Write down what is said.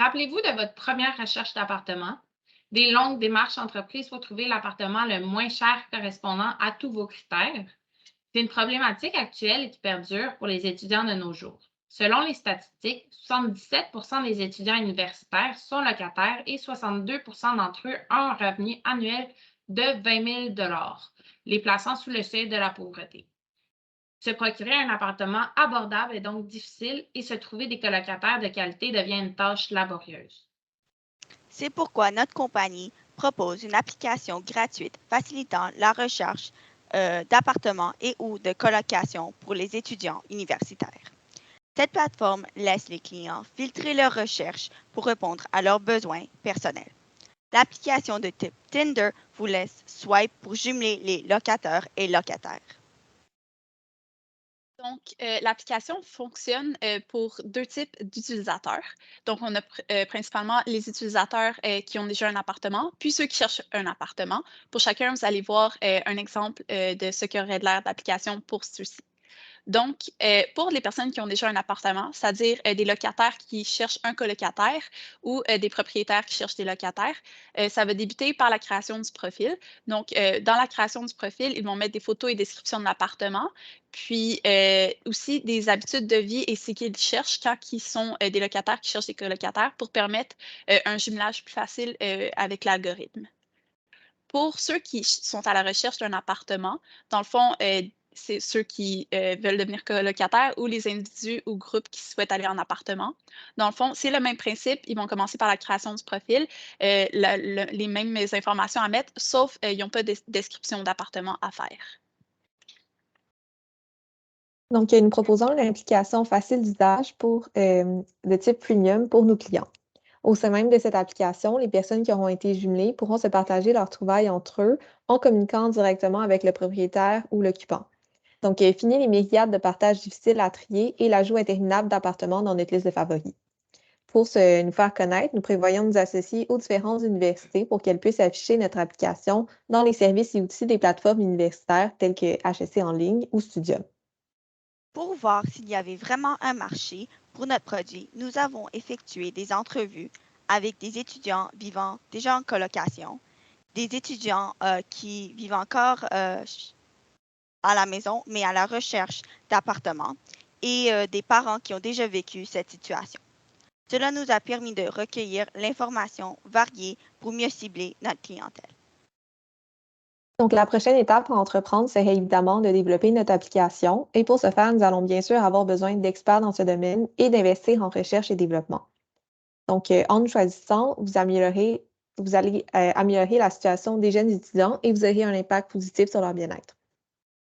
Rappelez-vous de votre première recherche d'appartement, des longues démarches entreprises pour trouver l'appartement le moins cher correspondant à tous vos critères. C'est une problématique actuelle et qui perdure pour les étudiants de nos jours. Selon les statistiques, 77 des étudiants universitaires sont locataires et 62 d'entre eux ont un revenu annuel de 20 000 les plaçant sous le seuil de la pauvreté. Se procurer un appartement abordable est donc difficile et se trouver des colocataires de qualité devient une tâche laborieuse. C'est pourquoi notre compagnie propose une application gratuite facilitant la recherche d'appartements et ou de colocation pour les étudiants universitaires. Cette plateforme laisse les clients filtrer leurs recherches pour répondre à leurs besoins personnels. L'application de type Tinder vous laisse swipe pour jumeler les locataires et locataires. Donc, l'application fonctionne pour deux types d'utilisateurs. Donc, on a principalement les utilisateurs qui ont déjà un appartement, puis ceux qui cherchent un appartement. Pour chacun, vous allez voir un exemple de ce qu'aurait de l'air d'application pour ceux-ci. Donc, pour les personnes qui ont déjà un appartement, c'est-à-dire des locataires qui cherchent un colocataire ou des propriétaires qui cherchent des locataires, ça va débuter par la création du profil. Donc, dans la création du profil, ils vont mettre des photos et descriptions de l'appartement, puis aussi des habitudes de vie et ce qu'ils cherchent quand ils sont des locataires qui cherchent des colocataires pour permettre un jumelage plus facile avec l'algorithme. Pour ceux qui sont à la recherche d'un appartement, dans le fond, c'est ceux qui veulent devenir colocataires ou les individus ou groupes qui souhaitent aller en appartement. Dans le fond, c'est le même principe. Ils vont commencer par la création du profil, les mêmes informations à mettre, sauf ils n'ont pas de description d'appartement à faire. Donc, nous proposons une application facile d'usage de type premium pour nos clients. Au sein même de cette application, les personnes qui auront été jumelées pourront se partager leurs trouvailles entre eux en communiquant directement avec le propriétaire ou l'occupant. Donc, fini les myriades de partages difficiles à trier et l'ajout interminable d'appartements dans notre liste de favoris. Pour nous faire connaître, nous prévoyons de nous associer aux différentes universités pour qu'elles puissent afficher notre application dans les services et outils des plateformes universitaires telles que HEC en ligne ou Studium. Pour voir s'il y avait vraiment un marché pour notre produit, nous avons effectué des entrevues avec des étudiants vivant déjà en colocation, des étudiants qui vivent encore à la maison, mais à la recherche d'appartements, et des parents qui ont déjà vécu cette situation. Cela nous a permis de recueillir l'information variée pour mieux cibler notre clientèle. Donc, la prochaine étape à entreprendre serait évidemment de développer notre application et pour ce faire, nous allons bien sûr avoir besoin d'experts dans ce domaine et d'investir en recherche et développement. Donc, en nous choisissant, vous allez améliorer la situation des jeunes étudiants et vous aurez un impact positif sur leur bien-être.